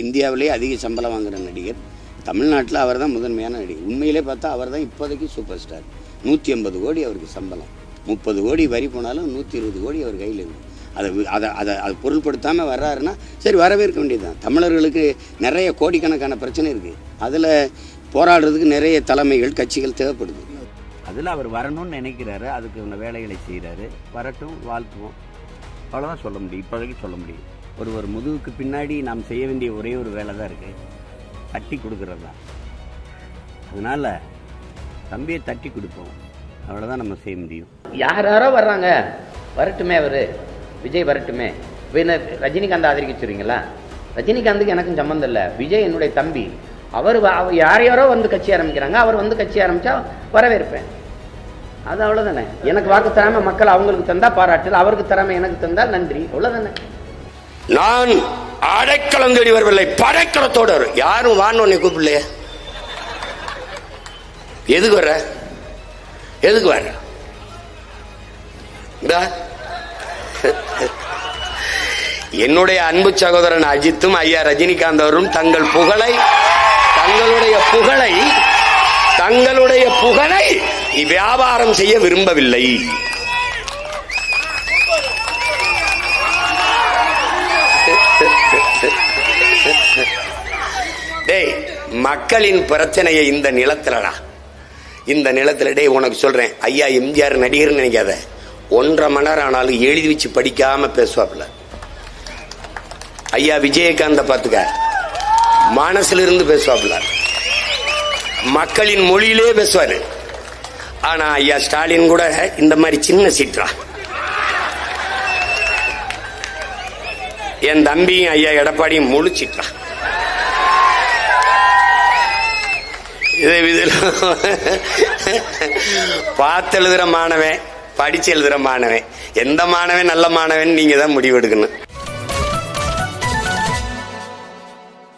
இந்தியாவிலேயே அதிக சம்பளம் வாங்குகிற நடிகர் தமிழ்நாட்டில் அவர் தான் முதன்மையான நடிகர். உண்மையிலே பார்த்தா அவர் தான் இப்போதைக்கு சூப்பர் ஸ்டார். 150 கோடி அவருக்கு சம்பளம், 30 கோடி வரி போனாலும் 120 கோடி அவர் கையில் இருக்குது. அதை பொருள்படுத்தாமல் வர்றாருன்னா சரி, வரவேற்க வேண்டியது தான். தமிழர்களுக்கு நிறைய கோடிக்கணக்கான பிரச்சனை இருக்குது. அதில் போராடுறதுக்கு நிறைய தலைமைகள் கட்சிகள் தேவைப்படுது. அதில் அவர் வரணும்னு நினைக்கிறாரு, அதுக்கு வேலைகளை செய்கிறாரு. வரட்டும், வாழ்த்துவோம், அவ்வளோதான் சொல்ல முடியும். இப்போதைக்கு சொல்ல முடியும். ஒரு முதுகுக்கு பின்னாடி நாம் செய்ய வேண்டிய ஒரே ஒரு வேலை தான் இருக்குது, தட்டி கொடுக்கறது தான். அதனால் தம்பியை தட்டி கொடுப்போம், அவ்வளோதான் நம்ம செய்ய முடியும். யாரோ வர்றாங்க, வரட்டுமே, அவர் விஜய் வரட்டுமே. இப்போ என்ன ரஜினிகாந்த் ஆதரிச்சுருவீங்களா? ரஜினிகாந்துக்கு எனக்கும் சம்மந்தம் இல்லை. விஜய் என்னுடைய தம்பி. அவர் யாரையாரோ வந்து கட்சி ஆரம்பிக்கிறாங்க, அவர் வந்து கட்சி ஆரம்பித்தா வரவேற்பேன். அது அவ்வளோதானே. எனக்கு வாக்கு தராமல் மக்கள் அவங்களுக்கு தந்தா பாராட்டு, அவருக்கு தராமல் எனக்கு தந்தால் நன்றி, அவ்வளோதானே. நான் அடைக்கலம் தேடி வரவில்லை, படைக்கலத்தோடு வரும். யாரும் வான்னு உன்னை கூப்பிடலையே. எதுக்கு வர? எதுக்கு வர? என்னுடைய அன்பு சகோதரன் அஜித்தும் ஐயா ரஜினிகாந்த் அவரும் தங்களுடைய புகழை வியாபாரம் செய்ய விரும்பவில்லை. டேய், மக்களின் பிரச்சனையை இந்த நிலத்துலடா, இந்த நிலத்துல. டேய், உனக்கு சொல்றேன், ஐயா எம்ஜிஆர் நடிகர்னு நினைக்காத. 1.5 மணி நேரம் ஆனாலும் எழுதி வச்சு படிக்காம பேசுவாப்ல. ஐயா விஜயகாந்த பாத்துக்க, மனசுல இருந்து பேசுவாப்ல, மக்களின் மொழியிலே பேசுவாரு. ஆனா ஐயா ஸ்டாலின் கூட இந்த மாதிரி சின்ன சீற்றா. என் தம்பியும் ஐயா எடப்பாடியும் முழு சீற்றா. பார்த்து எழுதுற மாணவன், படிச்சு எழுதுற மாணவன், எந்த மாணவன் நல்ல மாணவன் நீங்க தான் முடிவெடுக்கணும்.